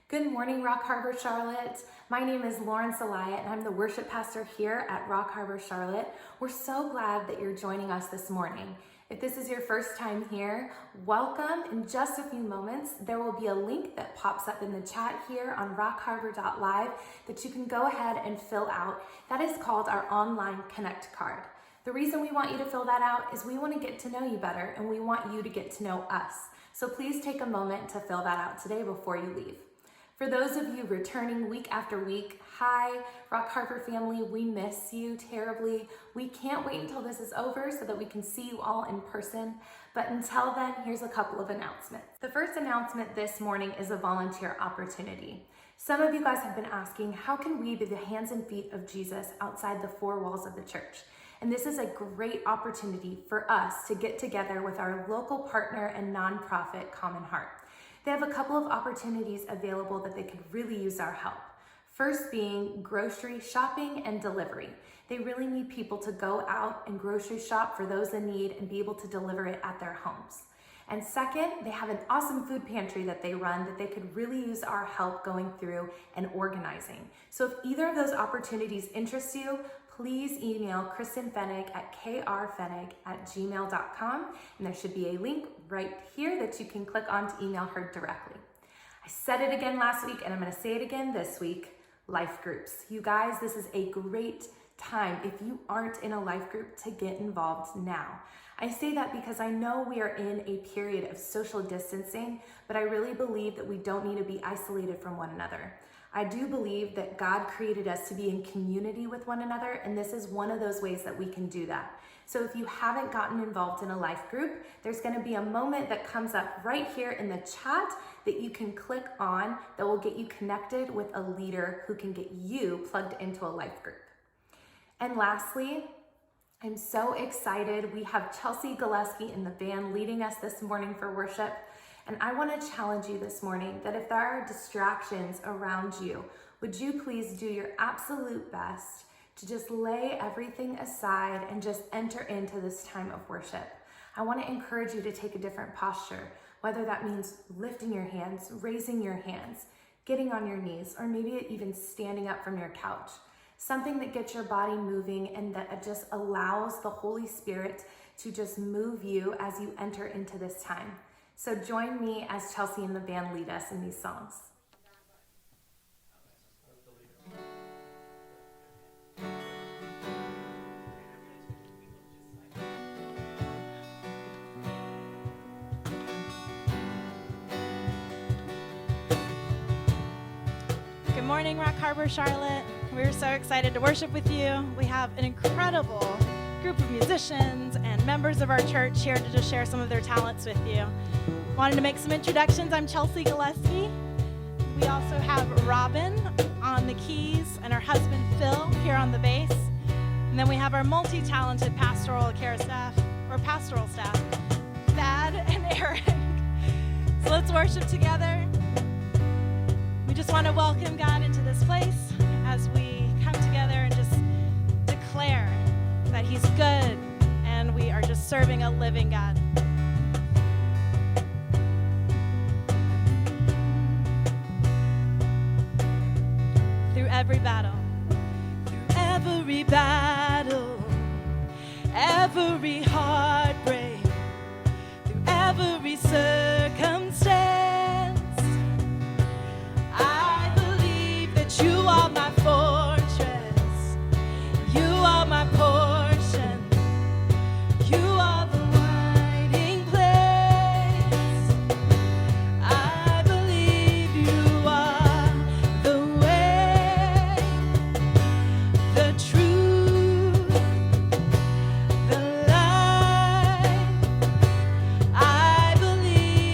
Good morning, Rock Harbor, Charlotte. My name is Lauren Salaya, and I'm the worship pastor here at Rock Harbor, Charlotte. We're so glad that you're joining us this morning. If this is your first time here, welcome. In just a few moments, there will be a link that pops up in the chat here on rockharbor.live that you can go ahead and fill out. That is called our online Connect card. The reason we want you to fill that out is we want to get to know you better, and we want you to get to know us. So please take a moment to fill that out today before you leave. For those of you returning week after week, hi, Rock Harbor family, we miss you terribly. We can't wait until this is over so that we can see you all in person. But until then, here's a couple of announcements. The first announcement this morning is a volunteer opportunity. Some of you guys have been asking, how can we be the hands and feet of Jesus outside the four walls of the church? And this is a great opportunity for us to get together with our local partner and nonprofit, Common Heart. They have a couple of opportunities available that they could really use our help. First being grocery shopping and delivery. They really need people to go out and grocery shop for those in need and be able to deliver it at their homes. And second, they have an awesome food pantry that they run that they could really use our help going through and organizing. So if either of those opportunities interest you, please email Kristen Fennig at krfennig@gmail.com, and there should be a link right here that you can click on to email her directly. I said it again last week, and I'm going to say it again this week, life groups. You guys, this is a great time, if you aren't in a life group, to get involved now. I say that because I know we are in a period of social distancing, but I really believe that we don't need to be isolated from one another. I do believe that God created us to be in community with one another, and this is one of those ways that we can do that. So if you haven't gotten involved in a life group, there's going to be a moment that comes up right here in the chat that you can click on that will get you connected with a leader who can get you plugged into a life group. And lastly, I'm so excited. We have Chelsea Gillespie in the band leading us this morning for worship. And I want to challenge you this morning that if there are distractions around you, would you please do your absolute best to just lay everything aside and just enter into this time of worship. I want to encourage you to take a different posture, whether that means lifting your hands, raising your hands, getting on your knees, or maybe even standing up from your couch. Something that gets your body moving and that just allows the Holy Spirit to just move you as you enter into this time. So join me as Chelsea and the band lead us in these songs. Good morning, Rock Harbor, Charlotte. We're so excited to worship with you. We have an incredible group of musicians and members of our church here to just share some of their talents with you. Wanted to make some introductions. I'm Chelsea Gillespie. We also have Robin on the keys and her husband Phil here on the bass. And then we have our multi-talented pastoral care staff, or pastoral staff, Thad and Eric. So let's worship together. We just want to welcome God into this place as we come together and just declare that He's good and we are just serving a living God. Through every battle, every heartbreak, through every circumstance, I believe that you are my fortress, you are my portion, you are the hiding place. I believe you are the way, the truth, the light. I believe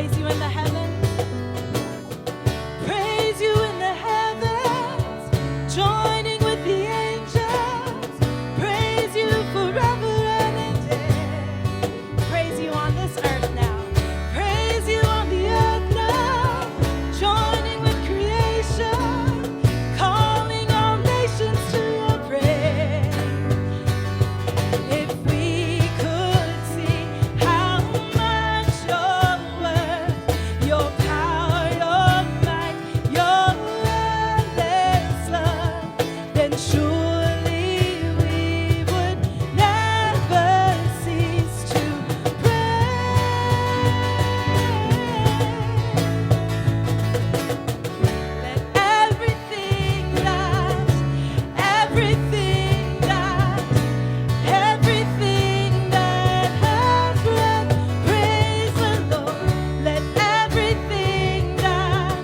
Praise you in the heavens. Praise you in the heavens. Joining with the angels. Praise you forever and a day. Praise you on this earth now. Praise you on the earth now. Joining with creation. Calling all nations to your praise. If we could see how much you're worth, your power, your might, your endless love, then surely we would never cease to praise. Let everything that, everything that, everything that has breath, praise the Lord. Let everything that,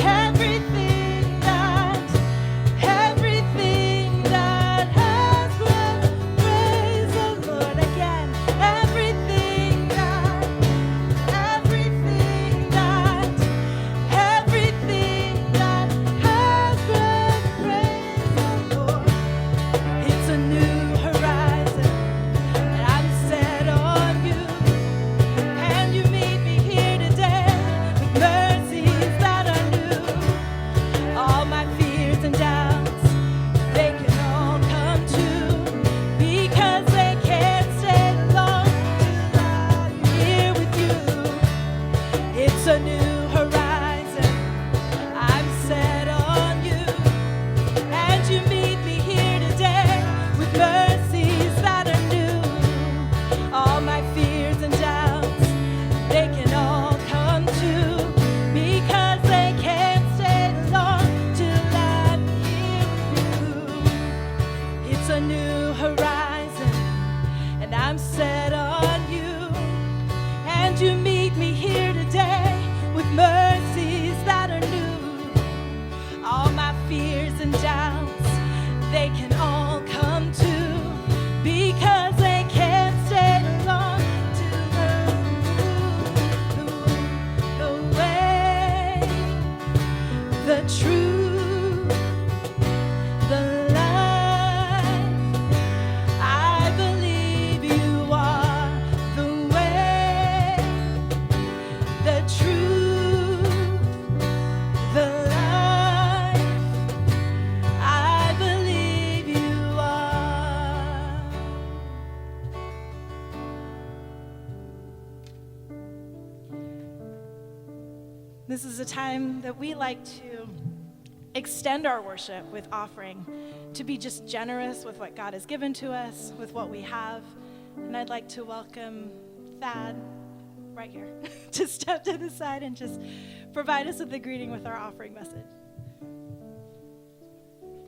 everything that, everything that has breath, praise the Lord again. Everything that, everything that, everything that has breath, praise the Lord. It's a new horizon, and I'm set on you. And you meet me here today with mercies that are new. All my fears and doubts, they can all come true because they can't stay long till I'm here with you. It's a new horizon, I'm set on you. And you meet me here today with mercies that are new. All my fears and doubts, they can all come true because they can't stay long till I'm here with you. It's a new horizon, and I'm set on you. And you meet me here today with mercies that are new. All my fears and doubts, they can all come true because they can't stay long till the way, the truth, the life. I believe you are the way, the truth, the life. I believe you are. This is a time that we like to extend our worship with offering, to be just generous with what God has given to us, with what we have. And I'd like to welcome Thad right here to step to the side and just provide us with the greeting with our offering message.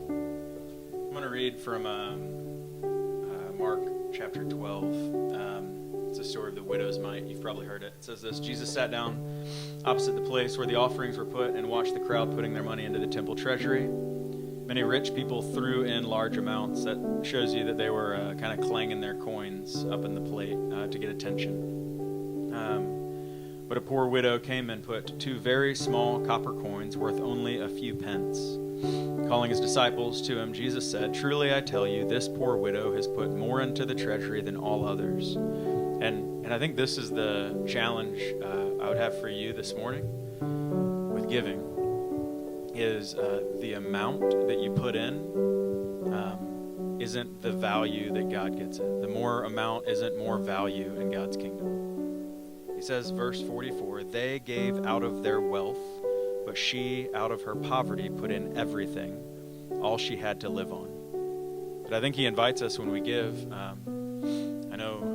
I'm going to read from Mark chapter 12. It's a story of the widow's mite. You've probably heard it. It says this: Jesus sat down opposite the place where the offerings were put and watched the crowd putting their money into the temple treasury. Many rich people threw in large amounts. That shows you that they were kind of clanging their coins up in the plate to get attention. But a poor widow came and put 2 very small copper coins worth only a few pence. Calling his disciples to him, Jesus said, "Truly I tell you, this poor widow has put more into the treasury than all others." And I think this is the challenge I would have for you this morning with giving, is the amount that you put in isn't the value that God gets it. The more amount isn't more value in God's kingdom. He says, verse 44, "They gave out of their wealth, but she, out of her poverty, put in everything, all she had to live on." But I think he invites us when we give. I know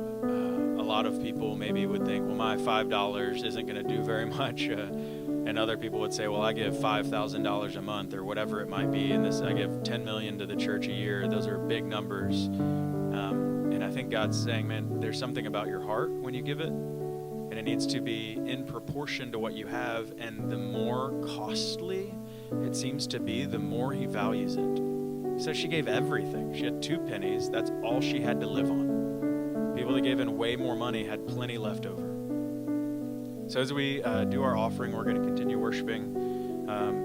a lot of people maybe would think, well, my $5 isn't going to do very much. And other people would say, well, I give $5,000 a month or whatever it might be. And I give $10 million to the church a year. Those are big numbers. And I think God's saying, man, there's something about your heart when you give it. And it needs to be in proportion to what you have. And the more costly it seems to be, the more he values it. He says she gave everything. She had 2 pennies. That's all she had to live on. People that gave in way more money had plenty left over. So as we do our offering, we're going to continue worshiping.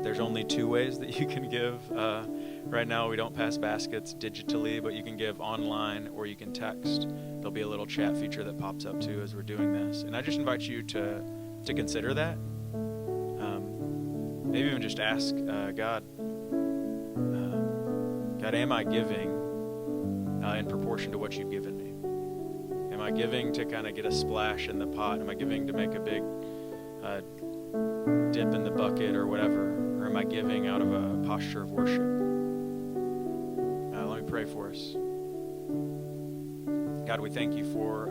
There's only 2 ways that you can give. Right now, we don't pass baskets digitally, but you can give online or you can text. There'll be a little chat feature that pops up too as we're doing this. And I just invite you to consider that. Maybe even just ask God, am I giving in proportion to what you've given me? Am I giving to kind of get a splash in the pot? Am I giving to make a big dip in the bucket or whatever? Or am I giving out of a posture of worship? Let me pray for us. God, we thank you for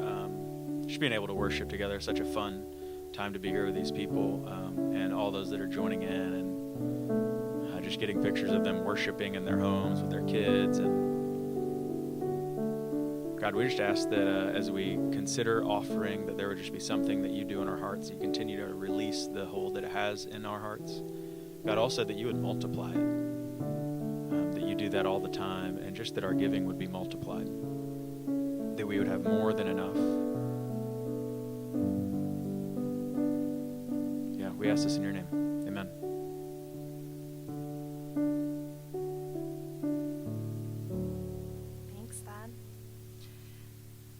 just being able to worship together. Such a fun time to be here with these people and all those that are joining in, and just getting pictures of them worshiping in their homes with their kids. And God, we just ask that as we consider offering, that there would just be something that you do in our hearts. You continue to release the hold that it has in our hearts. God, also that you would multiply it, that you do that all the time, and just that our giving would be multiplied, that we would have more than enough. Yeah, we ask this in your name. Amen. Thanks, Thad.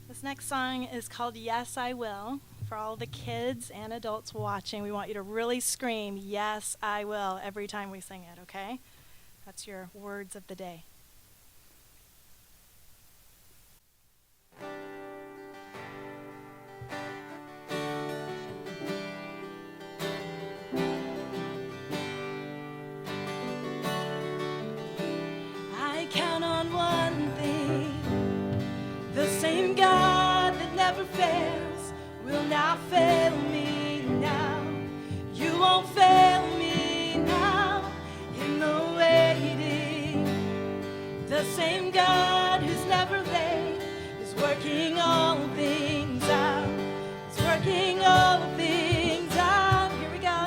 This next song is called Yes, I Will. For all the kids and adults watching, we want you to really scream, Yes, I will, every time we sing it, okay? That's your words of the day. I count on one thing, the same God that never fails will not fail me now. You won't fail me now in the waiting. The same God who's never late is working all things out. Is working all things out. Here we go.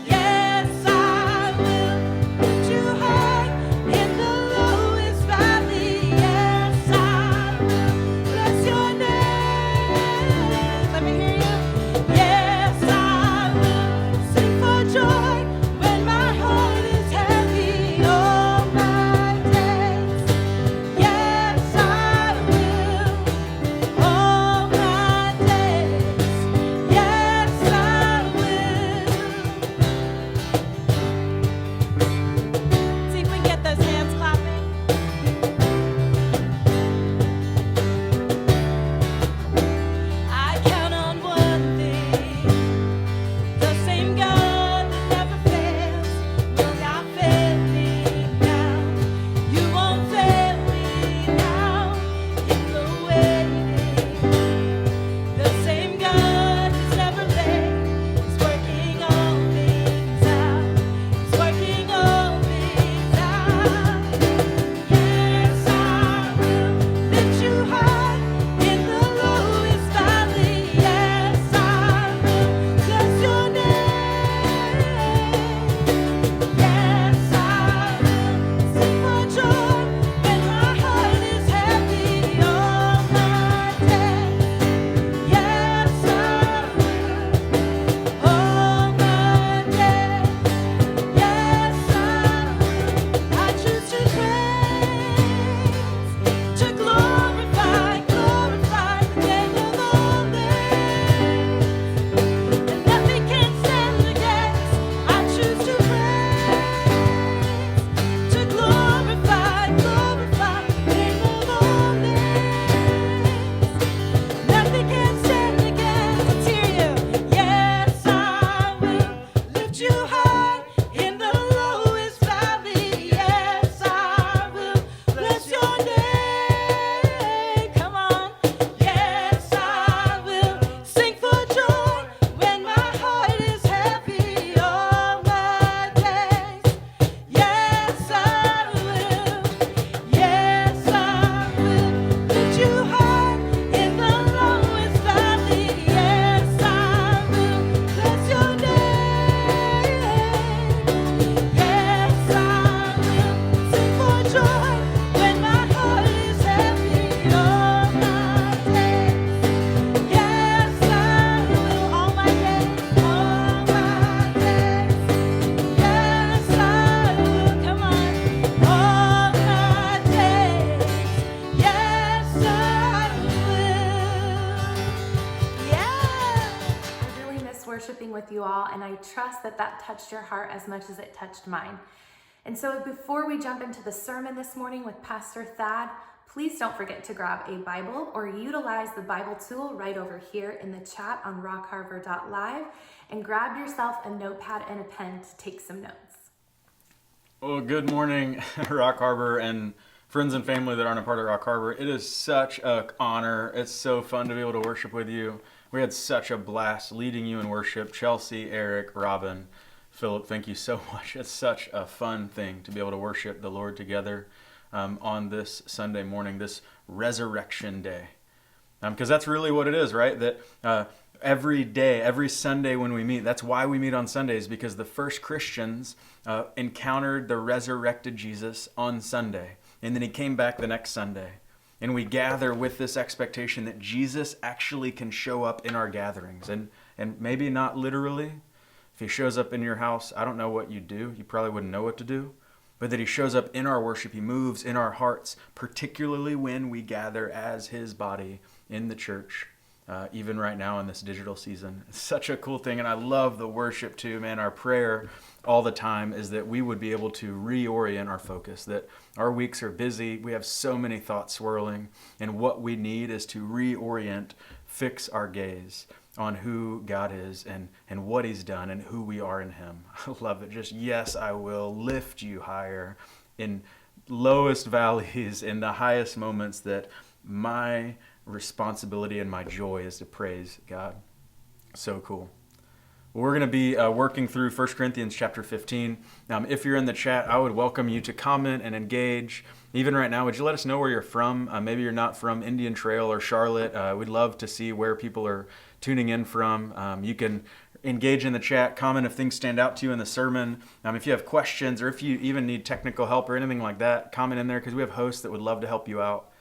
Yes, I will lift you high in the lowest valley. Yes, I will bless your name. Let me hear you. you all, and I trust that that touched your heart as much as it touched mine. And so before we jump into the sermon this morning with Pastor Thad, please don't forget to grab a Bible or utilize the Bible tool right over here in the chat on rockharbor.live, and grab yourself a notepad and a pen to take some notes. Well, good morning, Rock Harbor and friends and family that aren't a part of Rock Harbor. It is such an honor. It's so fun to be able to worship with you. We had such a blast leading you in worship. Chelsea, Eric, Robin, Philip, thank you so much. It's such a fun thing to be able to worship the Lord together on this Sunday morning, this Resurrection Day. Because that's really what it is, right? That every day, every Sunday when we meet, that's why we meet on Sundays, because the first Christians encountered the resurrected Jesus on Sunday. And then he came back the next Sunday. And we gather with this expectation that Jesus actually can show up in our gatherings. And maybe not literally. If he shows up in your house, I don't know what you'd do. You probably wouldn't know what to do. But that he shows up in our worship. He moves in our hearts, particularly when we gather as his body in the church, even right now in this digital season. It's such a cool thing. And I love the worship too, man. Our prayer all the time is that we would be able to reorient our focus, that our weeks are busy. We have so many thoughts swirling. And what we need is to reorient, fix our gaze on who God is and what he's done and who we are in him. I love it. Just, yes, I will lift you higher in lowest valleys, in the highest moments, that my responsibility and my joy is to praise God. So cool. We're going to be working through 1 Corinthians chapter 15. If you're in the chat, I would welcome you to comment and engage. Even right now, would you let us know where you're from? Maybe you're not from Indian Trail or Charlotte. We'd love to see where people are tuning in from. You can engage in the chat, comment if things stand out to you in the sermon. If you have questions or if you even need technical help or anything like that, comment in there, because we have hosts that would love to help you out.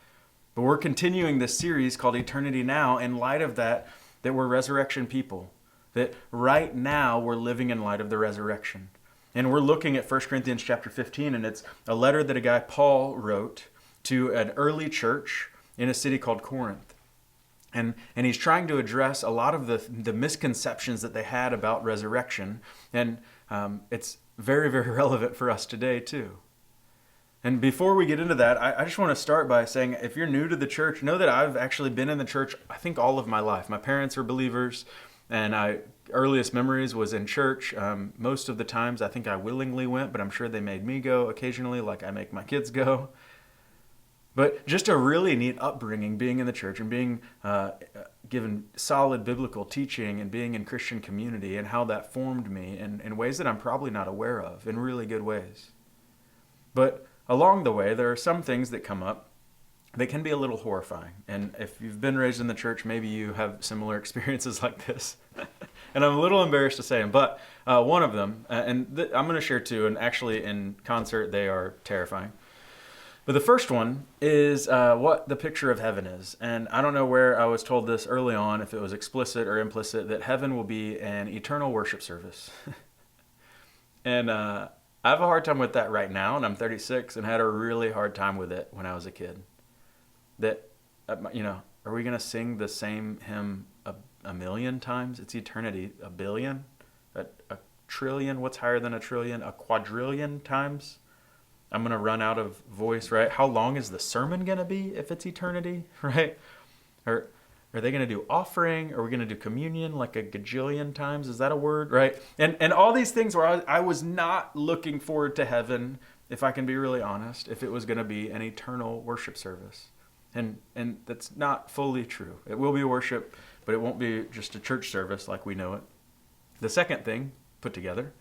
But we're continuing this series called Eternity Now in light of that we're resurrection people. That right now we're living in light of the resurrection. And we're looking at 1 Corinthians chapter 15, and it's a letter that a guy, Paul, wrote to an early church in a city called Corinth. And he's trying to address a lot of the misconceptions that they had about resurrection. And it's very, very relevant for us today, too. And before we get into that, I just want to start by saying, if you're new to the church, know that I've actually been in the church, I think, all of my life. My parents are believers, and earliest memories was in church. Most of the times, I think I willingly went, but I'm sure they made me go occasionally, like I make my kids go. But just a really neat upbringing, being in the church and being given solid biblical teaching and being in Christian community, and how that formed me in ways that I'm probably not aware of, in really good ways. But along the way, there are some things that come up that can be a little horrifying. And if you've been raised in the church, maybe you have similar experiences like this. And I'm a little embarrassed to say them, but one of them, I'm going to share two, and actually in concert they are terrifying. But the first one is what the picture of heaven is. And I don't know where I was told this early on, if it was explicit or implicit, that heaven will be an eternal worship service. And I have a hard time with that right now, and I'm 36, and had a really hard time with it when I was a kid. That, are we going to sing the same hymn a million times? It's eternity. A billion? A trillion? What's higher than a trillion? A quadrillion times? I'm going to run out of voice, right? How long is the sermon going to be if it's eternity, right? Or are they going to do offering? Are we going to do communion like a gajillion times? Is that a word, right? And all these things where I was not looking forward to heaven, if I can be really honest, if it was going to be an eternal worship service. And that's not fully true. It will be worship, but it won't be just a church service like we know it. The second thing put together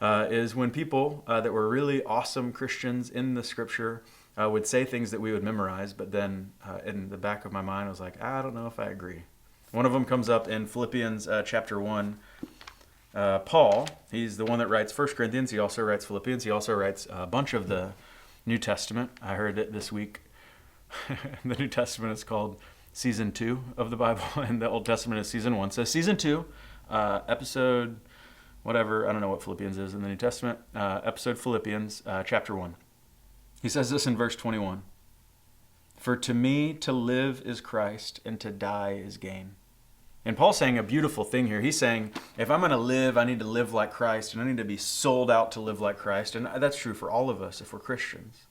is when people that were really awesome Christians in the scripture would say things that we would memorize, but then in the back of my mind I was like, I don't know if I agree. One of them comes up in Philippians chapter 1. Paul, he's the one that writes 1 Corinthians. He also writes Philippians. He also writes a bunch of the New Testament. I heard it this week. The New Testament is called Season 2 of the Bible, and the Old Testament is Season 1. So Season 2, episode whatever, I don't know what Philippians is in the New Testament, episode Philippians, chapter 1. He says this in verse 21. For to me to live is Christ, and to die is gain. And Paul's saying a beautiful thing here. He's saying, if I'm going to live, I need to live like Christ, and I need to be sold out to live like Christ. And that's true for all of us if we're Christians.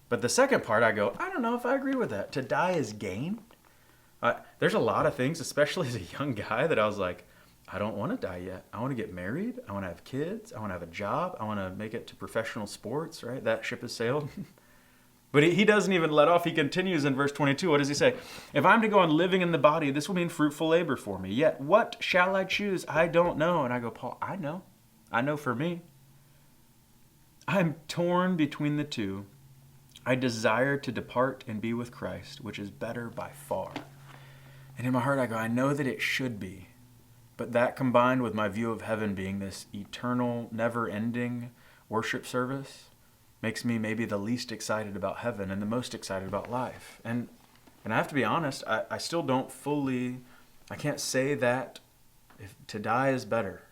But the second part, I go, I don't know if I agree with that. To die is gain. There's a lot of things, especially as a young guy, that I was like, I don't want to die yet. I want to get married. I want to have kids. I want to have a job. I want to make it to professional sports, right? That ship has sailed. But he doesn't even let off. He continues in verse 22. What does he say? If I'm to go on living in the body, this will mean fruitful labor for me. Yet what shall I choose? I don't know. And I go, Paul, I know. I know for me. I'm torn between the two. I desire to depart and be with Christ, which is better by far. And in my heart, I go, I know that it should be. But that combined with my view of heaven being this eternal, never-ending worship service makes me maybe the least excited about heaven and the most excited about life. And I have to be honest, I still don't fully, I can't say that to die is better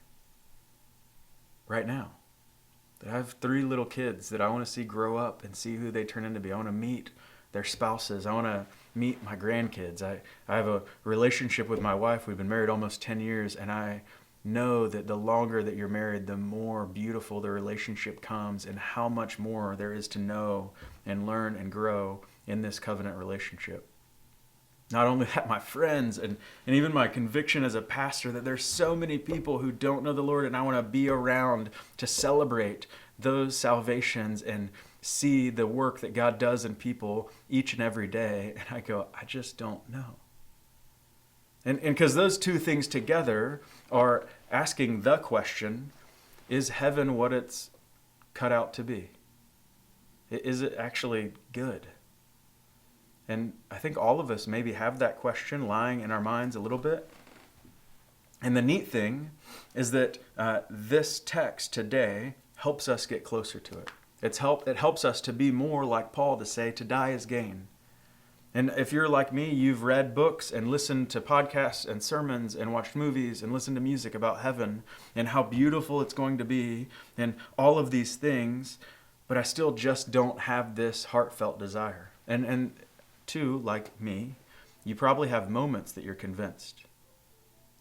right now. That I have 3 little kids that I want to see grow up and see who they turn into be. I want to meet their spouses. I want to meet my grandkids. I have a relationship with my wife. We've been married almost 10 years, and I know that the longer that you're married, the more beautiful the relationship comes and how much more there is to know and learn and grow in this covenant relationship. Not only that, my friends and even my conviction as a pastor that there's so many people who don't know the Lord, and I want to be around to celebrate those salvations and see the work that God does in people each and every day. And I go, I just don't know. And because those two things together are asking the question, is heaven what it's cut out to be? Is it actually good? And I think all of us maybe have that question lying in our minds a little bit. And the neat thing is that this text today helps us get closer to it. It helps us to be more like Paul, to say, to die is gain. And if you're like me, you've read books and listened to podcasts and sermons and watched movies and listened to music about heaven and how beautiful it's going to be and all of these things, but I still just don't have this heartfelt desire. And too, like me, you probably have moments that you're convinced.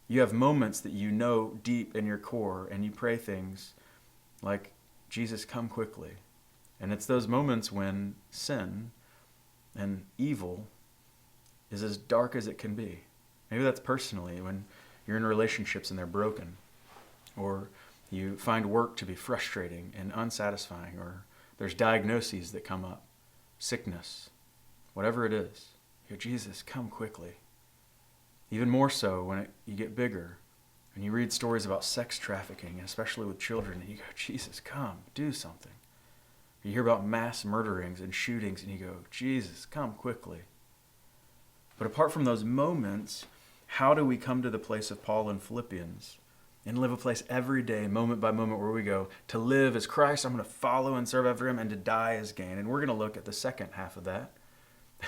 You have moments that you know deep in your core, and you pray things like, Jesus, come quickly. And it's those moments when sin and evil is as dark as it can be. Maybe that's personally when you're in relationships and they're broken, or you find work to be frustrating and unsatisfying, or there's diagnoses that come up, sickness, whatever it is. You go, Jesus, come quickly. Even more so when you get bigger and you read stories about sex trafficking, and especially with children, and you go, Jesus, come, do something. You hear about mass murderings and shootings, and you go, Jesus, come quickly. But apart from those moments, how do we come to the place of Paul in Philippians and live a place every day, moment by moment, where we go, to live as Christ, I'm going to follow and serve after him, and to die as gain? And we're going to look at the second half of that.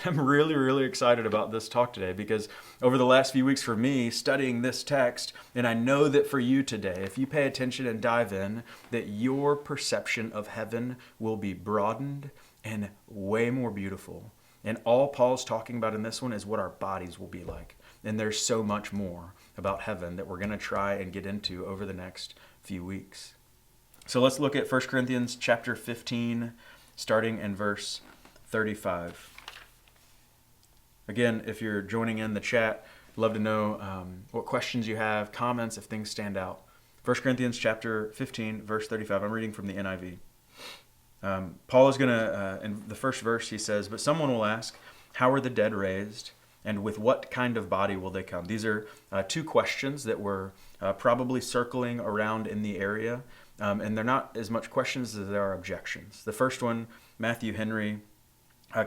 I'm really, really excited about this talk today, because over the last few weeks for me, studying this text, and I know that for you today, if you pay attention and dive in, that your perception of heaven will be broadened and way more beautiful. And all Paul's talking about in this one is what our bodies will be like. And there's so much more about heaven that we're going to try and get into over the next few weeks. So let's look at 1 Corinthians chapter 15, starting in verse 35. Again, if you're joining in the chat, I'd love to know what questions you have, comments, if things stand out. 1 Corinthians chapter 15, verse 35. I'm reading from the NIV. Paul is going to, in the first verse, he says, but someone will ask, how are the dead raised, and with what kind of body will they come? These are two questions that were probably circling around in the area, and they're not as much questions as there are objections. The first one, Matthew Henry,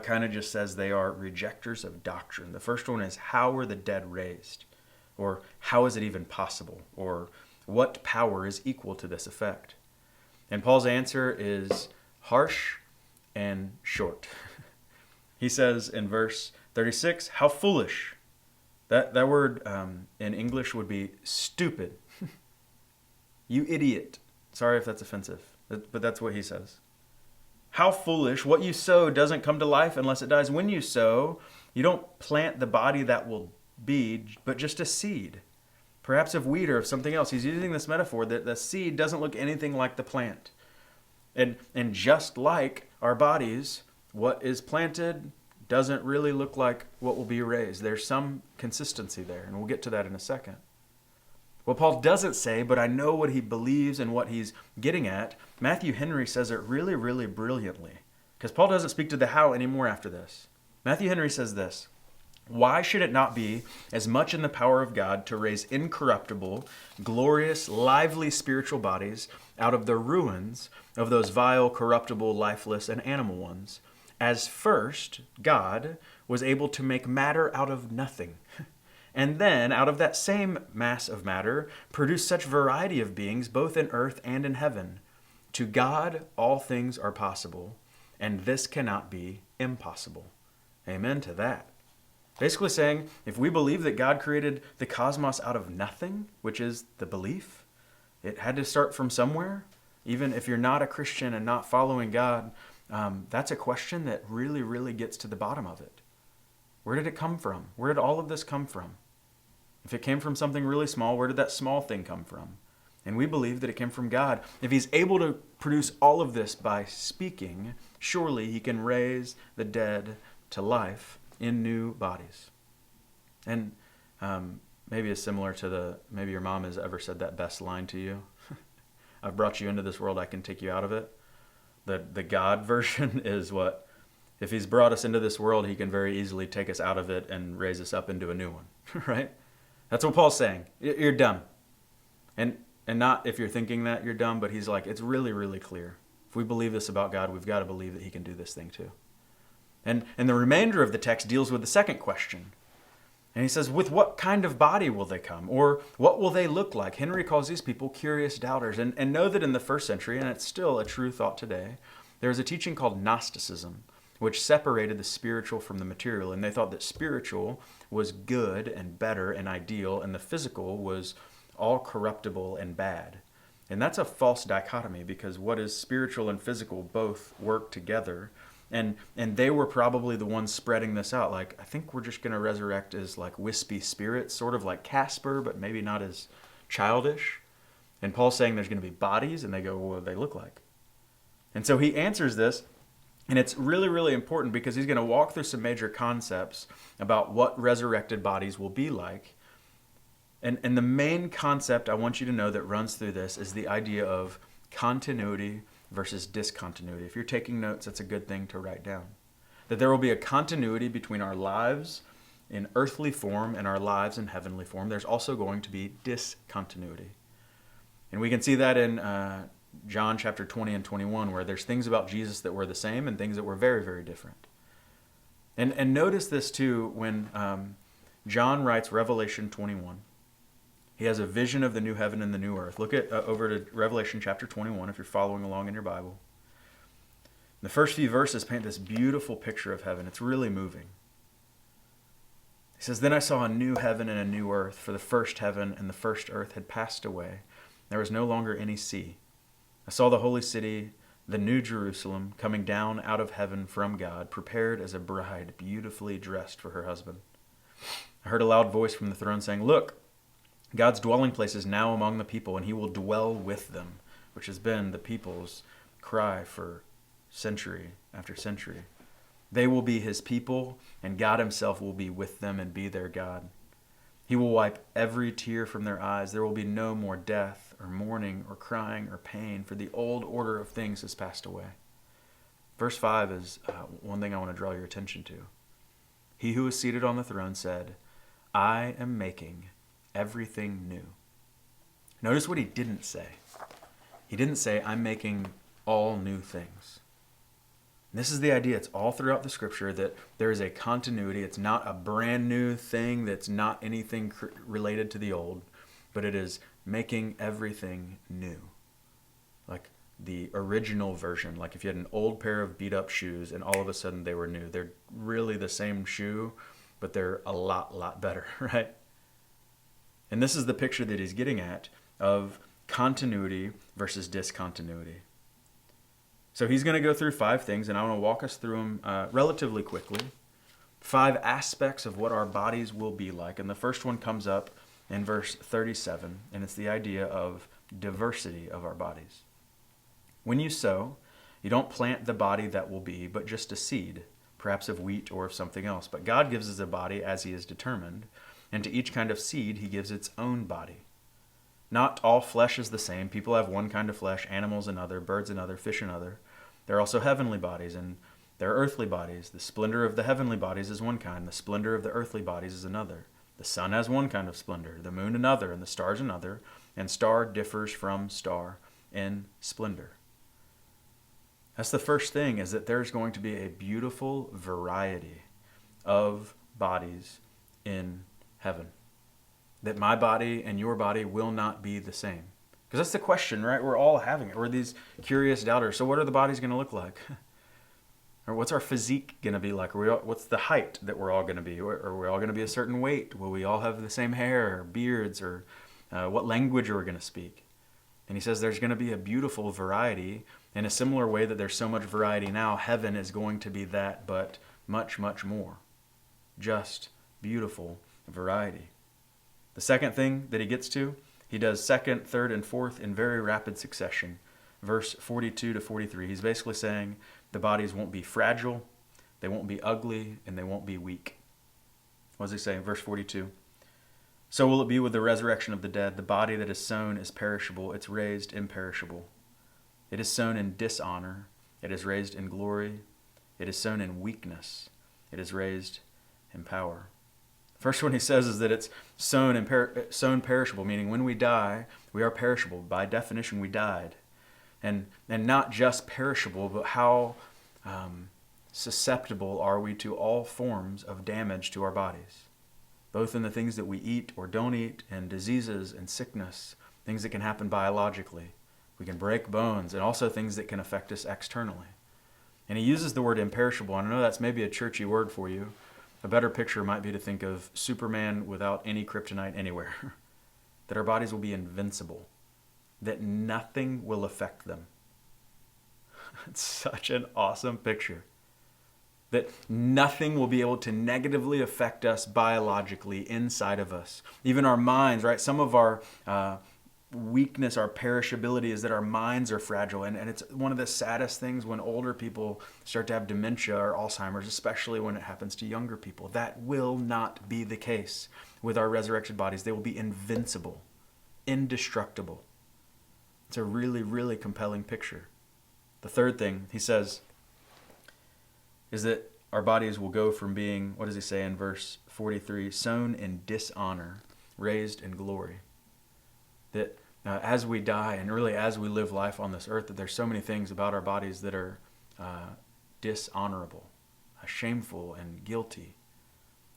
kind of just says they are rejectors of doctrine. The first one is, how were the dead raised? Or how is it even possible? Or what power is equal to this effect? And Paul's answer is harsh and short. He says in verse 36, how foolish. That word in English would be stupid. You idiot. Sorry if that's offensive, but that's what he says. How foolish. What you sow doesn't come to life unless it dies. When you sow, you don't plant the body that will be but just a seed, perhaps of wheat or of something else. He's using this metaphor that the seed doesn't look anything like the plant. And just like our bodies, what is planted doesn't really look like what will be raised. There's some consistency there, and we'll get to that in a second. What Paul doesn't say, but I know what he believes and what he's getting at, Matthew Henry says it really, really brilliantly. Because Paul doesn't speak to the how anymore after this. Matthew Henry says this: why should it not be as much in the power of God to raise incorruptible, glorious, lively spiritual bodies out of the ruins of those vile, corruptible, lifeless, and animal ones, as first God was able to make matter out of nothing, and then out of that same mass of matter produce such variety of beings both in earth and in heaven? To God all things are possible, and this cannot be impossible. Amen to that. Basically saying, if we believe that God created the cosmos out of nothing, which is the belief, it had to start from somewhere. Even if you're not a Christian and not following God, that's a question that really, really gets to the bottom of it. Where did it come from? Where did all of this come from? If it came from something really small, where did that small thing come from? And we believe that it came from God. If he's able to produce all of this by speaking, surely he can raise the dead to life in new bodies. And maybe it's similar to maybe your mom has ever said that best line to you. I've brought you into this world, I can take you out of it. The God version is what? If he's brought us into this world, he can very easily take us out of it and raise us up into a new one, right? That's what Paul's saying. You're dumb. And not if you're thinking that you're dumb, but he's like, it's really, really clear. If we believe this about God, we've got to believe that he can do this thing too. And the remainder of the text deals with the second question. And he says, with what kind of body will they come? Or what will they look like? Henry calls these people curious doubters. And know that in the first century, and it's still a true thought today, there was a teaching called Gnosticism, which separated the spiritual from the material. And they thought that spiritual was good and better and ideal, and the physical was all corruptible and bad. And that's a false dichotomy, because what is spiritual and physical both work together. And they were probably the ones spreading this out. Like, I think we're just going to resurrect as like wispy spirits, sort of like Casper, but maybe not as childish. And Paul's saying there's going to be bodies, and they go, well, what do they look like? And so he answers this, and it's really, really important, because he's going to walk through some major concepts about what resurrected bodies will be like. And the main concept I want you to know that runs through this is the idea of continuity versus discontinuity. If you're taking notes, that's a good thing to write down. That there will be a continuity between our lives in earthly form and our lives in heavenly form. There's also going to be discontinuity. And we can see that in John chapter 20 and 21, where there's things about Jesus that were the same and things that were very, very different. And notice this too when John writes Revelation 21. He has a vision of the new heaven and the new earth. Look at over to Revelation chapter 21 if you're following along in your Bible. The first few verses paint this beautiful picture of heaven. It's really moving. He says, "Then I saw a new heaven and a new earth, for the first heaven and the first earth had passed away. There was no longer any sea. I saw the holy city, the new Jerusalem, coming down out of heaven from God, prepared as a bride, beautifully dressed for her husband. I heard a loud voice from the throne saying, 'Look, God's dwelling place is now among the people, and he will dwell with them,'" which has been the people's cry for century after century. "They will be his people, and God himself will be with them and be their God. He will wipe every tear from their eyes. There will be no more death or mourning or crying or pain, for the old order of things has passed away." Verse 5 is one thing I want to draw your attention to. "He who is seated on the throne said, 'I am making everything new.'" Notice what he didn't say. He didn't say, "I'm making all new things." And this is the idea. It's all throughout the scripture that there is a continuity. It's not a brand new thing that's not anything related to the old, but it is making everything new. Like the original version. Like if you had an old pair of beat up shoes and all of a sudden they were new. They're really the same shoe, but they're a lot better, right? And this is the picture that he's getting at of continuity versus discontinuity. So he's going to go through 5 things, and I want to walk us through them relatively quickly. 5 aspects of what our bodies will be like. And the first one comes up in verse 37, and it's the idea of diversity of our bodies. When you sow, you don't plant the body that will be, but just a seed, perhaps of wheat or of something else. But God gives us a body as he has determined, and to each kind of seed he gives its own body. Not all flesh is the same. People have one kind of flesh, animals another, birds another, fish another. There are also heavenly bodies, and there are earthly bodies. The splendor of the heavenly bodies is one kind. The splendor of the earthly bodies is another. The sun has one kind of splendor, the moon another, and the stars another, and star differs from star in splendor. That's the first thing, is that there's going to be a beautiful variety of bodies in heaven. That my body and your body will not be the same. Because that's the question, right? We're all having it. We're these curious doubters. So what are the bodies going to look like? Or what's our physique going to be like? What's the height that we're all going to be? Are we all going to be a certain weight? Will we all have the same hair or beards? Or what language are we going to speak? And he says there's going to be a beautiful variety. In a similar way that there's so much variety now, heaven is going to be that, but much, much more. Just beautiful variety. The second thing that he gets to, he does second, third, and fourth in very rapid succession. Verse 42 to 43, he's basically saying the bodies won't be fragile, they won't be ugly, and they won't be weak. What does he say? Verse 42. So will it be with the resurrection of the dead. The body that is sown is perishable, it's raised imperishable. It is sown in dishonor, it is raised in glory. It is sown in weakness, it is raised in power. First one he says is that it's sown perishable, meaning when we die, we are perishable. By definition, we died. And not just perishable, but how susceptible are we to all forms of damage to our bodies, both in the things that we eat or don't eat, and diseases and sickness, things that can happen biologically. We can break bones, and also things that can affect us externally. And he uses the word imperishable, and I know that's maybe a churchy word for you. A better picture might be to think of Superman without any kryptonite anywhere. That our bodies will be invincible. That nothing will affect them. It's such an awesome picture. That nothing will be able to negatively affect us biologically inside of us. Even our minds, right? Some of our weakness, our perishability is that our minds are fragile. And it's one of the saddest things when older people start to have dementia or Alzheimer's, especially when it happens to younger people. That will not be the case with our resurrected bodies. They will be invincible, indestructible. It's a really, really compelling picture. The third thing he says is that our bodies will go from being, what does he say in verse 43, sown in dishonor, raised in glory. That as we die and really as we live life on this earth, that there's so many things about our bodies that are dishonorable, shameful and guilty.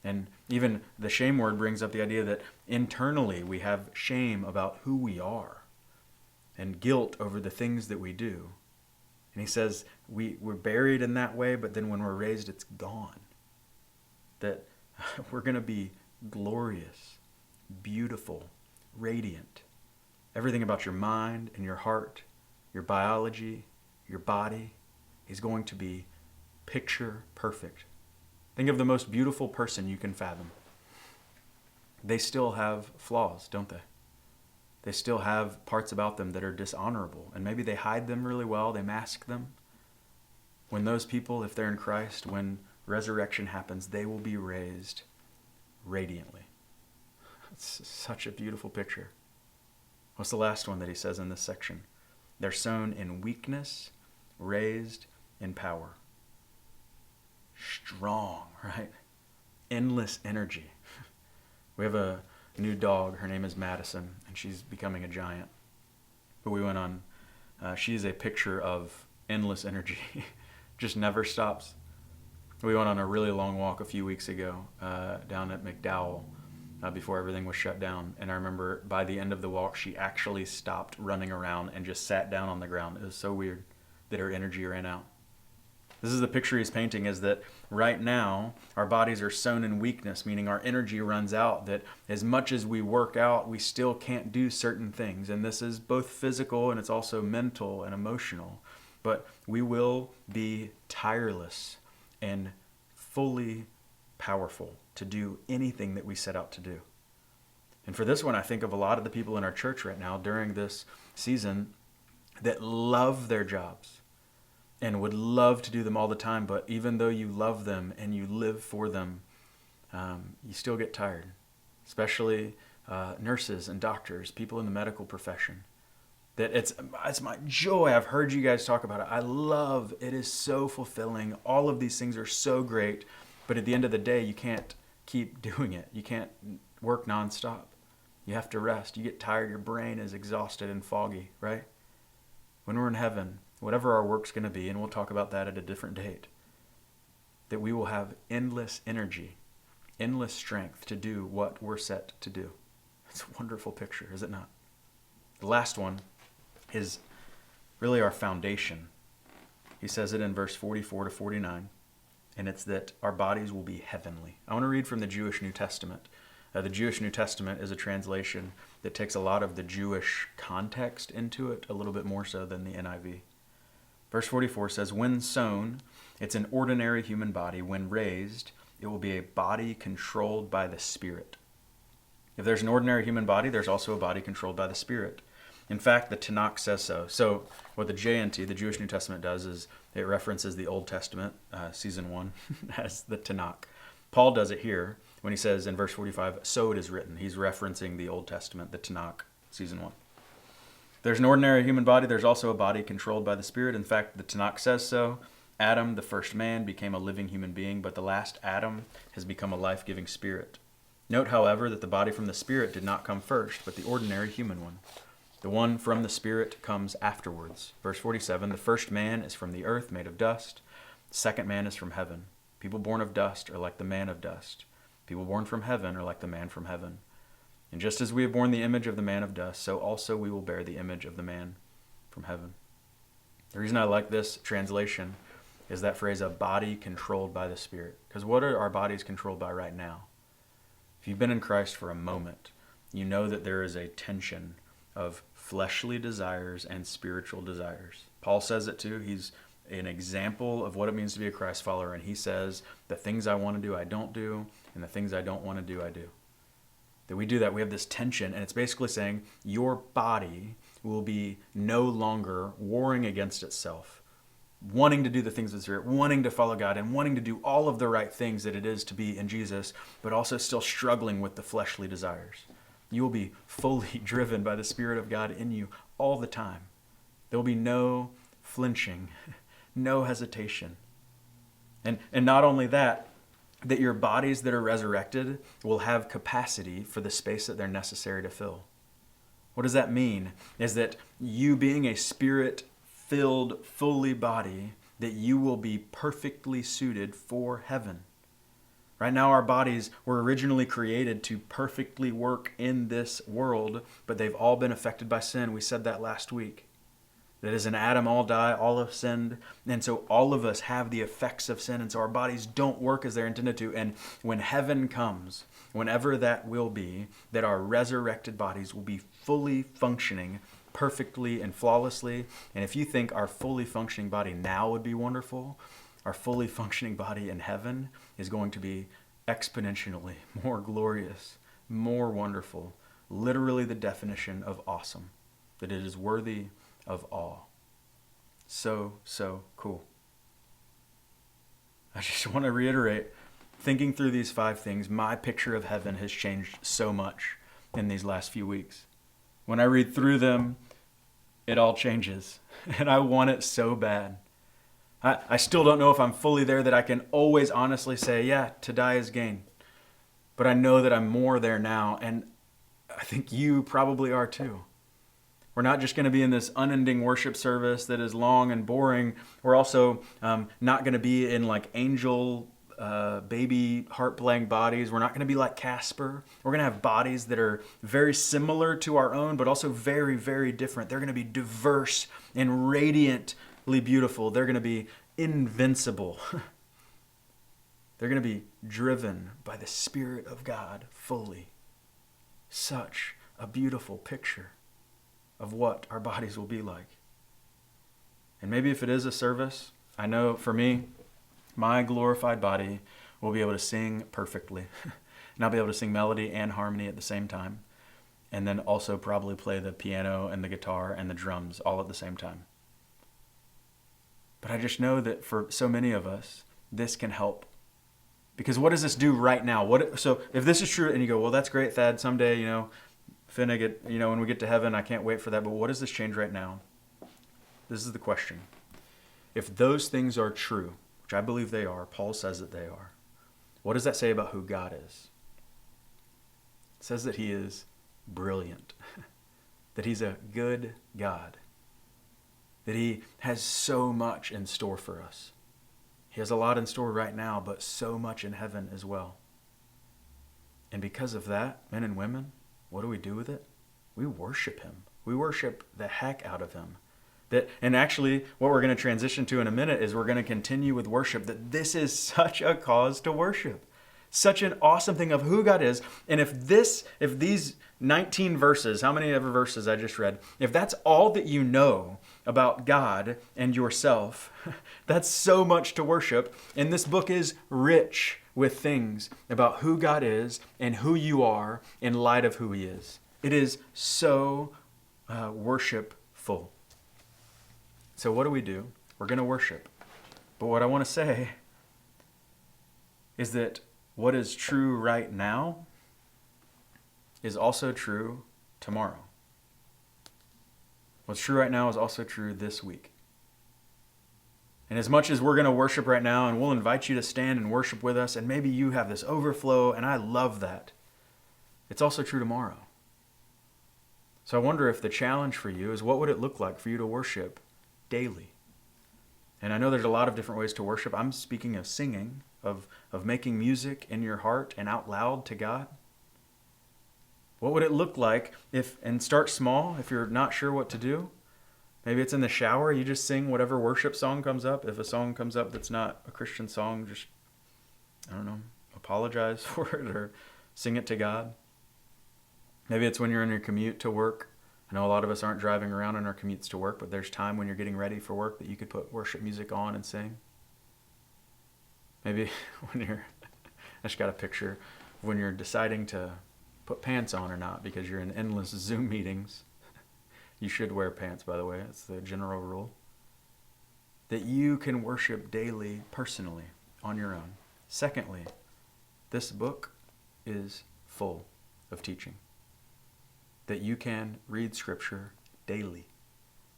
And even the shame word brings up the idea that internally we have shame about who we are and guilt over the things that we do. And he says we're buried in that way, but then when we're raised, it's gone. That we're going to be glorious, beautiful, radiant. Everything about your mind and your heart, your biology, your body is going to be picture perfect. Think of the most beautiful person you can fathom. They still have flaws, don't they? They still have parts about them that are dishonorable. And maybe they hide them really well, they mask them. When those people, if they're in Christ, when resurrection happens, they will be raised radiantly. It's such a beautiful picture. What's the last one that he says in this section? They're sown in weakness, raised in power. Strong, right? Endless energy. We have a new dog. Her name is Madison, and she's becoming a giant. But we went on, she's a picture of endless energy. Just never stops. We went on a really long walk a few weeks ago down at McDowell before everything was shut down. And I remember by the end of the walk, she actually stopped running around and just sat down on the ground. It was so weird that her energy ran out. This is the picture he's painting, is that right now our bodies are sown in weakness, meaning our energy runs out, that as much as we work out, we still can't do certain things. And this is both physical and it's also mental and emotional. But we will be tireless and fully powerful to do anything that we set out to do. And for this one, I think of a lot of the people in our church right now during this season that love their jobs and would love to do them all the time. But even though you love them and you live for them, you still get tired, especially nurses and doctors, people in the medical profession. That it's my joy. I've heard you guys talk about it. I love it. Is so fulfilling. All of these things are so great. But at the end of the day, you can't keep doing it. You can't work nonstop. You have to rest. You get tired. Your brain is exhausted and foggy, right? When we're in heaven, whatever our work's going to be, and we'll talk about that at a different date, that we will have endless energy, endless strength to do what we're set to do. It's a wonderful picture, is it not? The last one is really our foundation. He says it in verse 44 to 49, and it's that our bodies will be heavenly. I want to read from the Jewish New Testament. The Jewish New Testament is a translation that takes a lot of the Jewish context into it, a little bit more so than the NIV. Verse 44 says, when sown, it's an ordinary human body. When raised, it will be a body controlled by the Spirit. If there's an ordinary human body, there's also a body controlled by the Spirit. In fact, the Tanakh says so. So what the JNT, the Jewish New Testament, does is it references the Old Testament, season 1, as the Tanakh. Paul does it here when he says in verse 45, so it is written. He's referencing the Old Testament, the Tanakh, season 1. There's an ordinary human body. There's also a body controlled by the Spirit. In fact, the Tanakh says so. Adam, the first man, became a living human being, but the last Adam has become a life-giving spirit. Note, however, that the body from the Spirit did not come first, but the ordinary human one. The one from the Spirit comes afterwards. Verse 47, the first man is from the earth, made of dust. The second man is from heaven. People born of dust are like the man of dust. People born from heaven are like the man from heaven. And just as we have borne the image of the man of dust, so also we will bear the image of the man from heaven. The reason I like this translation is that phrase, a body controlled by the Spirit. Because what are our bodies controlled by right now? If you've been in Christ for a moment, you know that there is a tension of fleshly desires and spiritual desires. Paul says it too. He's an example of what it means to be a Christ follower, and he says, the things I want to do, I don't do, and the things I don't want to do, I do. That we do that, we have this tension, and it's basically saying your body will be no longer warring against itself, wanting to do the things of the Spirit, wanting to follow God, and wanting to do all of the right things that it is to be in Jesus, but also still struggling with the fleshly desires. You will be fully driven by the Spirit of God in you all the time. There will be no flinching, no hesitation. And not only that your bodies that are resurrected will have capacity for the space that they're necessary to fill. What does that mean? Is that you being a Spirit-filled, fully body, that you will be perfectly suited for heaven. Right now, our bodies were originally created to perfectly work in this world, but they've all been affected by sin. We said that last week. That as in Adam all die, all have sinned, and so all of us have the effects of sin, and so our bodies don't work as they're intended to. And when heaven comes, whenever that will be, that our resurrected bodies will be fully functioning perfectly and flawlessly. And if you think our fully functioning body now would be wonderful, our fully functioning body in heaven is going to be exponentially more glorious, more wonderful, literally the definition of awesome, that it is worthy of awe. So cool. I just want to reiterate, thinking through these 5 things, my picture of heaven has changed so much in these last few weeks. When I read through them, it all changes, and I want it so bad. I still don't know if I'm fully there that I can always honestly say, yeah, to die is gain. But I know that I'm more there now, and I think you probably are too. We're not just going to be in this unending worship service that is long and boring. We're also not going to be in like angel, baby, heart-playing bodies. We're not going to be like Casper. We're going to have bodies that are very similar to our own, but also very, very different. They're going to be diverse and radiantly beautiful. They're going to be invincible. They're going to be driven by the Spirit of God fully. Such a beautiful picture of what our bodies will be like. And maybe if it is a service, I know for me, my glorified body we'll be able to sing perfectly. And I'll be able to sing melody and harmony at the same time. And then also probably play the piano and the guitar and the drums all at the same time. But I just know that for so many of us, this can help. Because what does this do right now? So if this is true and you go, well, that's great, Thad, someday, Fennig, when we get to heaven, I can't wait for that. But what does this change right now? This is the question. If those things are true, which I believe they are, Paul says that they are, what does that say about who God is? It says that he is brilliant, that he's a good God, that he has so much in store for us. He has a lot in store right now, but so much in heaven as well. And because of that, men and women, what do we do with it? We worship him. We worship the heck out of him. And actually, what we're going to transition to in a minute is we're going to continue with worship, that this is such a cause to worship. Such an awesome thing of who God is. And if these 19 verses, how many ever verses I just read, if that's all that you know about God and yourself, that's so much to worship. And this book is rich with things about who God is and who you are in light of who he is. It is so worshipful. So what do? We're going to worship. But what I want to say is that what is true right now is also true tomorrow. What's true right now is also true this week. And as much as we're going to worship right now, and we'll invite you to stand and worship with us, and maybe you have this overflow, and I love that, it's also true tomorrow. So I wonder if the challenge for you is, what would it look like for you to worship daily? And I know there's a lot of different ways to worship. I'm speaking of singing, of making music in your heart and out loud to God. What would it look like and start small if you're not sure what to do? Maybe it's in the shower, you just sing whatever worship song comes up. If a song comes up that's not a Christian song, just, apologize for it or sing it to God. Maybe it's when you're on your commute to work. I know a lot of us aren't driving around on our commutes to work, but there's time when you're getting ready for work that you could put worship music on and sing. Maybe I just got a picture when you're deciding to put pants on or not because you're in endless Zoom meetings. You should wear pants, by the way. It's the general rule. That you can worship daily, personally, on your own. Secondly, this book is full of teaching. That you can read Scripture daily.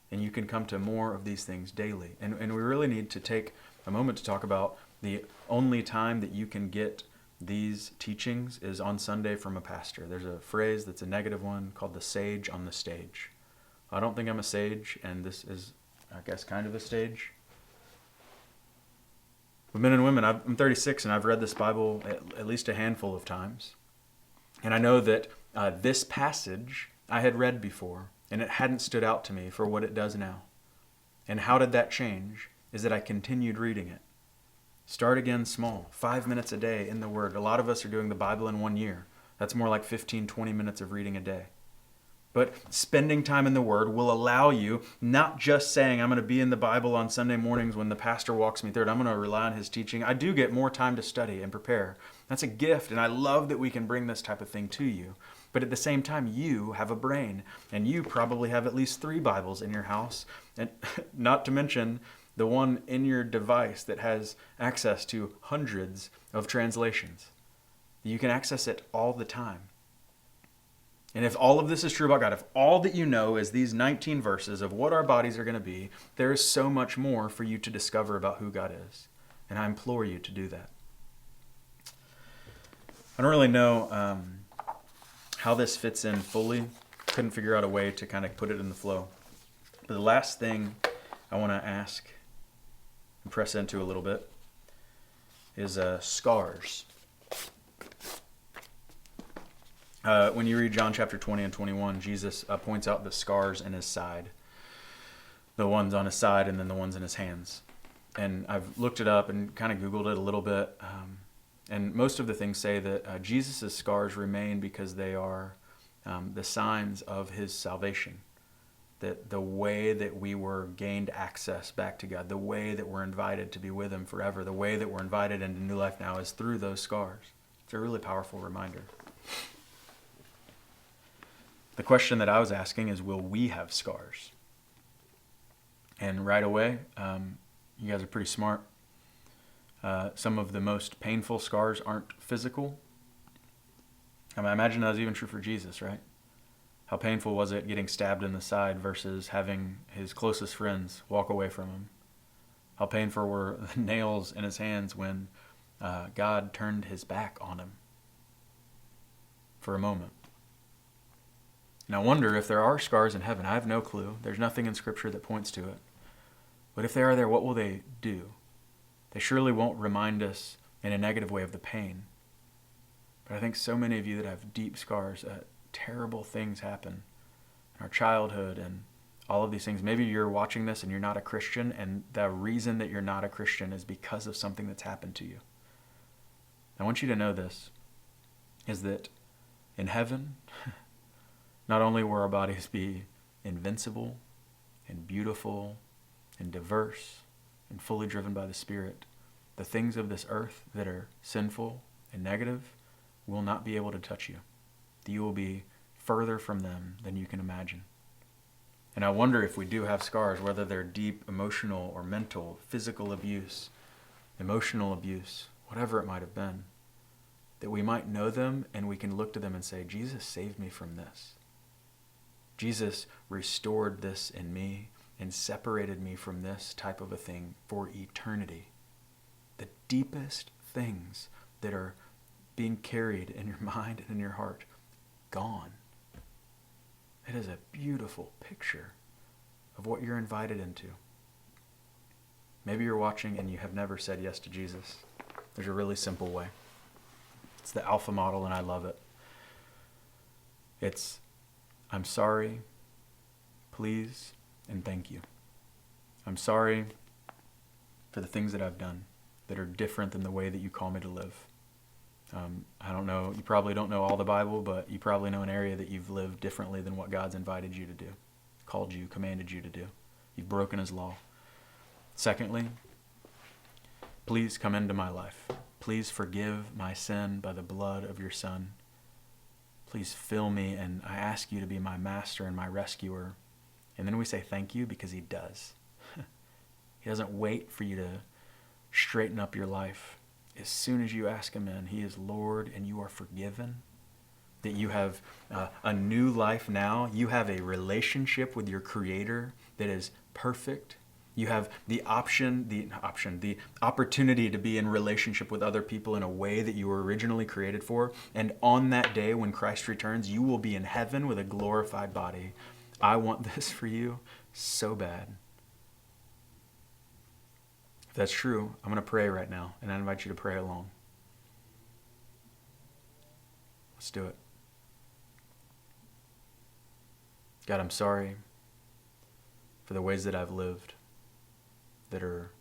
And you can come to more of these things daily. And we really need to take a moment to talk about the only time that you can get these teachings is on Sunday from a pastor. There's a phrase that's a negative one called the sage on the stage. I don't think I'm a sage, and this is, I guess, kind of a stage. But men and women, I'm 36, and I've read this Bible at least a handful of times. And I know that this passage I had read before, and it hadn't stood out to me for what it does now. And how did that change? Is that I continued reading it. Start again small, 5 minutes a day in the Word. A lot of us are doing the Bible in 1 year. That's more like 15, 20 minutes of reading a day. But spending time in the Word will allow you, not just saying, I'm going to be in the Bible on Sunday mornings when the pastor walks me through it. I'm going to rely on his teaching. I do get more time to study and prepare. That's a gift, and I love that we can bring this type of thing to you. But at the same time, you have a brain, and you probably have at least 3 Bibles in your house, and not to mention the one in your device that has access to hundreds of translations. You can access it all the time. And if all of this is true about God, if all that you know is these 19 verses of what our bodies are going to be, there is so much more for you to discover about who God is. And I implore you to do that. I don't really know how this fits in fully. Couldn't figure out a way to kind of put it in the flow. But the last thing I want to ask and press into a little bit is scars. When you read John chapter 20 and 21, Jesus points out the scars in his side. The ones on his side and then the ones in his hands. And I've looked it up and kind of Googled it a little bit. And most of the things say that Jesus' scars remain because they are the signs of his salvation. that the way that we were gained access back to God, the way that we're invited to be with him forever, the way that we're invited into new life now is through those scars. It's a really powerful reminder. The question that I was asking is, will we have scars? And right away, you guys are pretty smart. Some of the most painful scars aren't physical. I imagine that was even true for Jesus, right? How painful was it getting stabbed in the side versus having his closest friends walk away from him? How painful were the nails in his hands when God turned his back on him for a moment? And I wonder if there are scars in heaven. I have no clue. There's nothing in Scripture that points to it. But if they are there, what will they do? They surely won't remind us in a negative way of the pain. But I think so many of you that have deep scars, terrible things happen in our childhood and all of these things. Maybe you're watching this and you're not a Christian, and the reason that you're not a Christian is because of something that's happened to you. I want you to know this, is that in heaven, not only will our bodies be invincible and beautiful and diverse and fully driven by the Spirit, the things of this earth that are sinful and negative will not be able to touch you. You will be further from them than you can imagine. And I wonder if we do have scars, whether they're deep emotional or mental, physical abuse, emotional abuse, whatever it might have been, that we might know them and we can look to them and say, Jesus saved me from this. Jesus restored this in me and separated me from this type of a thing for eternity. The deepest things that are being carried in your mind and in your heart, gone. It is a beautiful picture of what you're invited into. Maybe you're watching and you have never said yes to Jesus. There's a really simple way. It's the Alpha model, and I love it. It's, I'm sorry, please, and thank you. I'm sorry for the things that I've done that are different than the way that you call me to live. I don't know, you probably don't know all the Bible, but you probably know an area that you've lived differently than what God's invited you to do, called you, commanded you to do. You've broken his law. Secondly, please come into my life. Please forgive my sin by the blood of your Son. Please fill me, and I ask you to be my master and my rescuer. And then we say thank you because he does. He doesn't wait for you to straighten up your life. As soon as you ask him in, he is Lord and you are forgiven. That you have a new life now. You have a relationship with your Creator that is perfect. You have the opportunity to be in relationship with other people in a way that you were originally created for. And on that day when Christ returns, you will be in heaven with a glorified body. I want this for you so bad. If that's true, I'm going to pray right now, and I invite you to pray along. Let's do it. God, I'm sorry for the ways that I've lived that are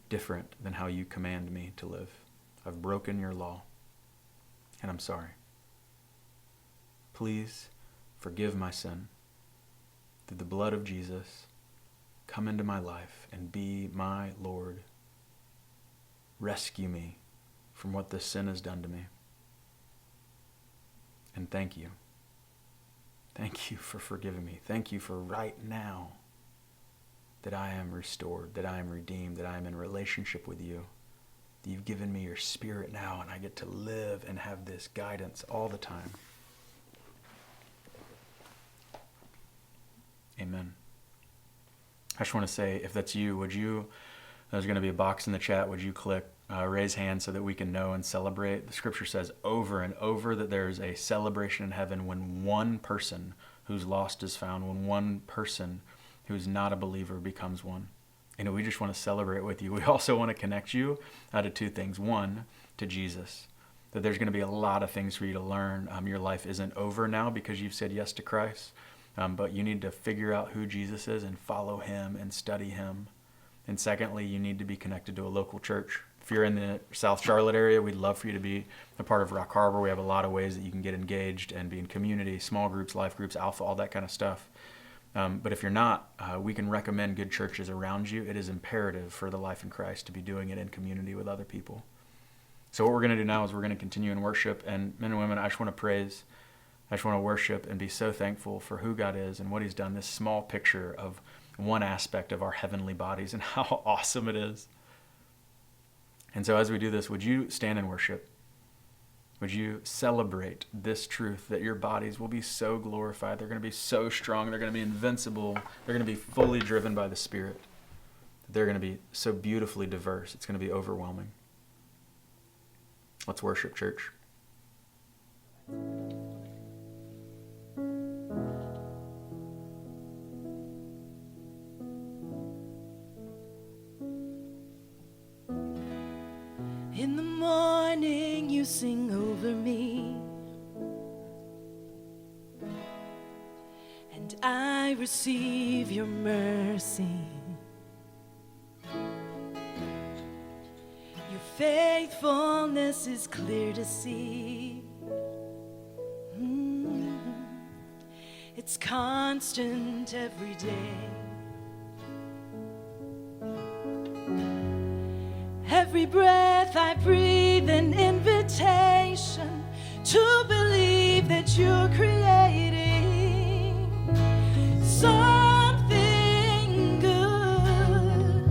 different than how you command me to live. I've broken your law, and I'm sorry. Please forgive my sin. Through the blood of Jesus, come into my life and be my Lord. Rescue me from what this sin has done to me. And thank you. Thank you for forgiving me. Thank you for right now that I am restored, that I am redeemed, that I am in relationship with you. That you've given me your Spirit now, and I get to live and have this guidance all the time. Amen. I just want to say, if that's you, there's going to be a box in the chat, would you click raise hand so that we can know and celebrate? The scripture says over and over that there's a celebration in heaven when one person who's lost is found, when one person who's not a believer becomes one. And we just want to celebrate with you. We also want to connect you to two things. One, to Jesus. That there's going to be a lot of things for you to learn. Your life isn't over now because you've said yes to Christ. But you need to figure out who Jesus is and follow him and study him. And secondly, you need to be connected to a local church. If you're in the South Charlotte area, we'd love for you to be a part of Rock Harbor. We have a lot of ways that you can get engaged and be in community, small groups, life groups, Alpha, all that kind of stuff. But if you're not, we can recommend good churches around you. It is imperative for the life in Christ to be doing it in community with other people. So what we're going to do now is we're going to continue in worship. And men and women, I just want to praise. I just want to worship and be so thankful for who God is and what he's done, this small picture of one aspect of our heavenly bodies and how awesome it is. And so as we do this, would you stand and worship? Would you celebrate this truth that your bodies will be so glorified, they're going to be so strong, they're going to be invincible, they're going to be fully driven by the Spirit, they're going to be so beautifully diverse, it's going to be overwhelming. Let's worship, church. In the morning you sing over me, and I receive your mercy. Your faithfulness is clear to see. It's constant every day. Every breath I breathe, an invitation to believe that you're creating something good.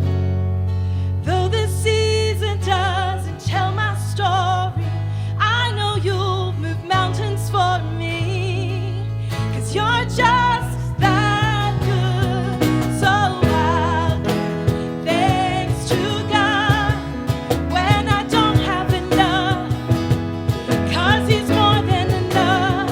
Though this season doesn't tell my story, I know you'll move mountains for me, 'cause you're just that good. So I'll give thanks to God when I don't have enough, 'cause he's more than enough.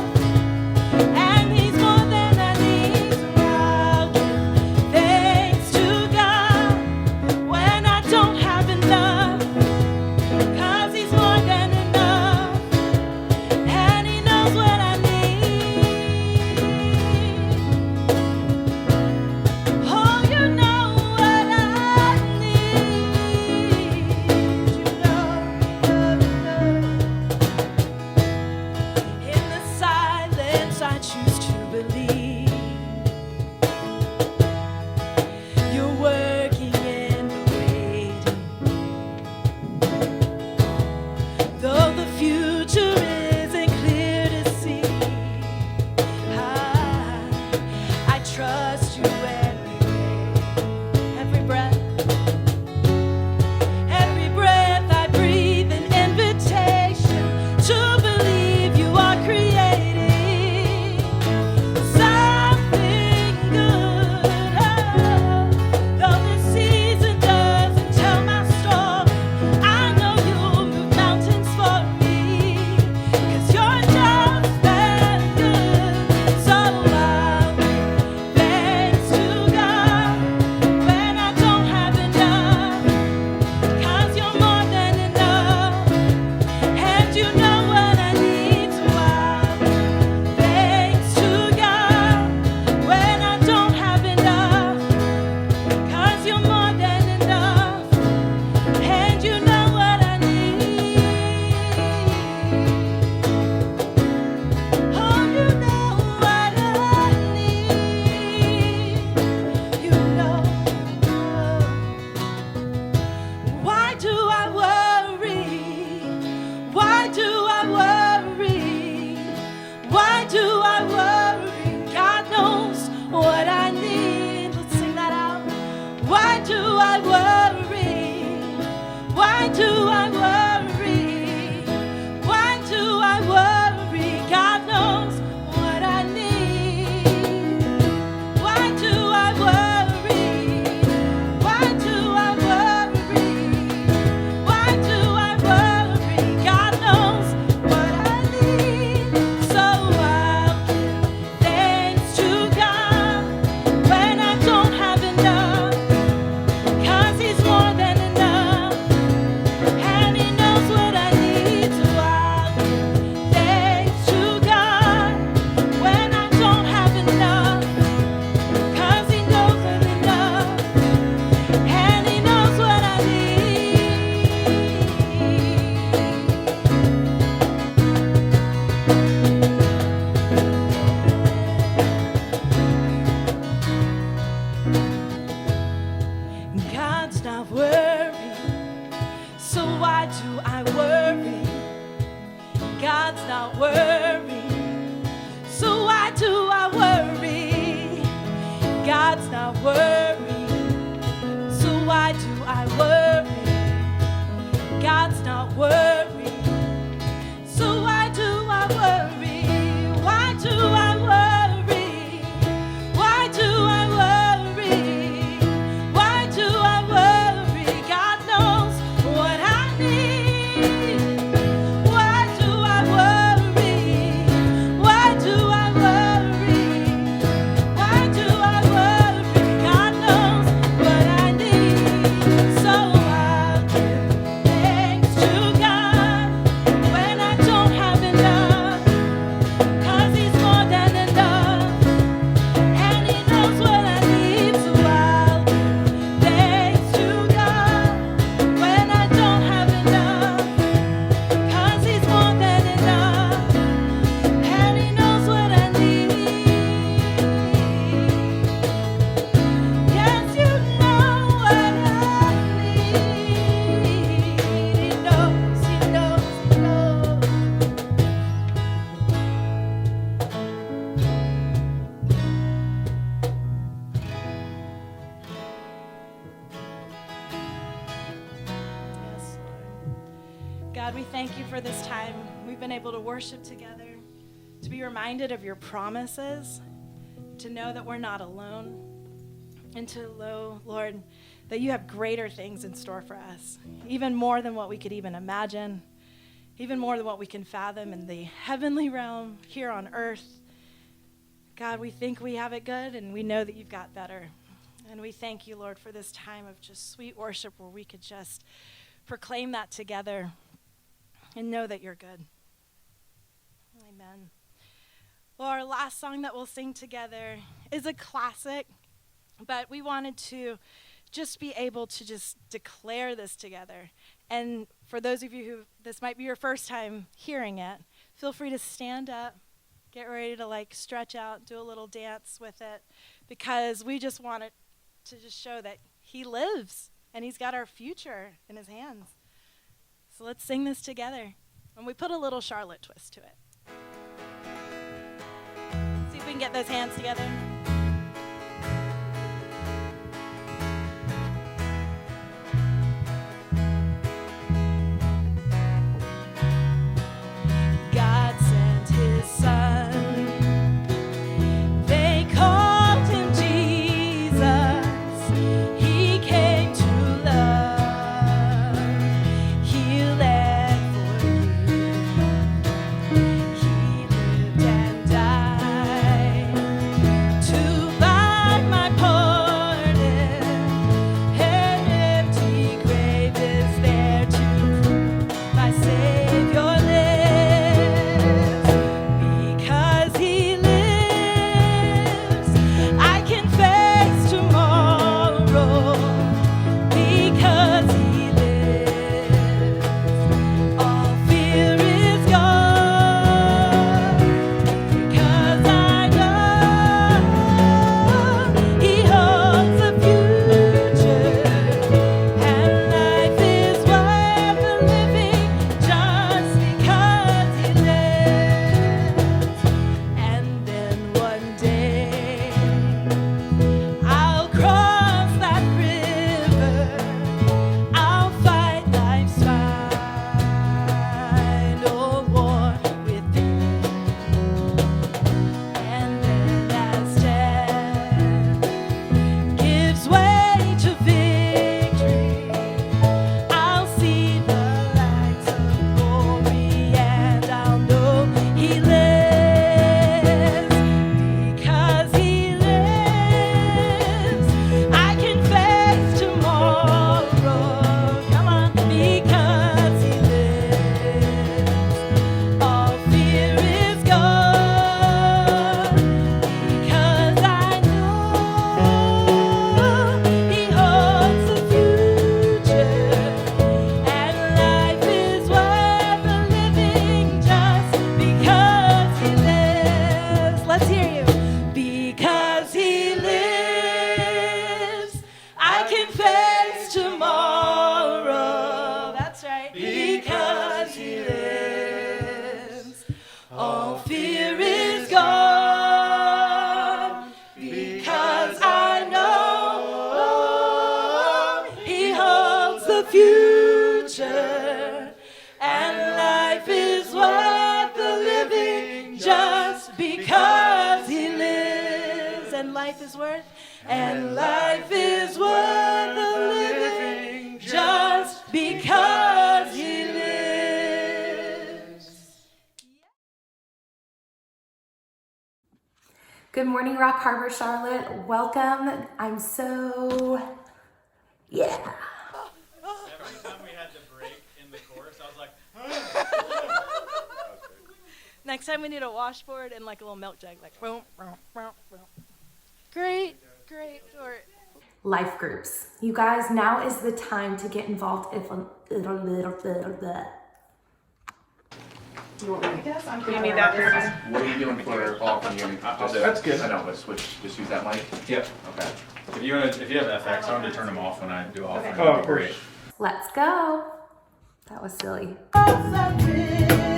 God's not worried. So why do I worry? God's not worried. So why do I worry? God's not worried. So why do I worry? God's not worried. So why do I worry? Why do I worry? Why do I worry? Why do I worry? God knows what I need. Why do I worry? Why do I worry? Why do I worry? God knows what I need. So I'll give thanks to God when I don't have enough, 'cause He's more than enough, and He knows what I need. So I'll give thanks to God when I don't have enough, 'cause He's more than enough, and He knows what I need. Yes, you know what I need. He knows, He knows, He knows. Yes, Lord. God, we thank you for this time. We've been able to worship together, to be reminded of your promises, to know that we're not alone, and to know, Lord, that you have greater things in store for us, even more than what we could even imagine, even more than what we can fathom in the heavenly realm here on earth. God, we think we have it good, and we know that you've got better. And we thank you, Lord, for this time of just sweet worship where we could just proclaim that together and know that you're good. Amen. Well, our last song that we'll sing together is a classic, but we wanted to just be able to just declare this together. And for those of you who this might be your first time hearing it, feel free to stand up, get ready to like stretch out, do a little dance with it, because we just want it to just show that he lives and he's got our future in his hands. So let's sing this together. And we put a little Charlotte twist to it. See if we can get those hands together. God sent his son. They called him Jesus. He came to love, heal and forgive. He lived and died the future. And life is worth the living just because he lives. And life is worth, and life is worth the living just because he lives. Good morning, Rock Harbor, Charlotte. Welcome. I'm so, yeah. Every time we had to break in the chorus, I was like, Next time we need a washboard and like a little milk jug, like boom, boom, boom, boom. Great short. Life groups. You guys, now is the time to get involved if a little bit. You want me to guess? You need that for What are you doing for all communion? That's good. I know, let's switch, just use that mic. Yep. Okay. If you have FX, I want to turn them off when I do offering. Oh, That'd be great. Let's go. That was silly. Something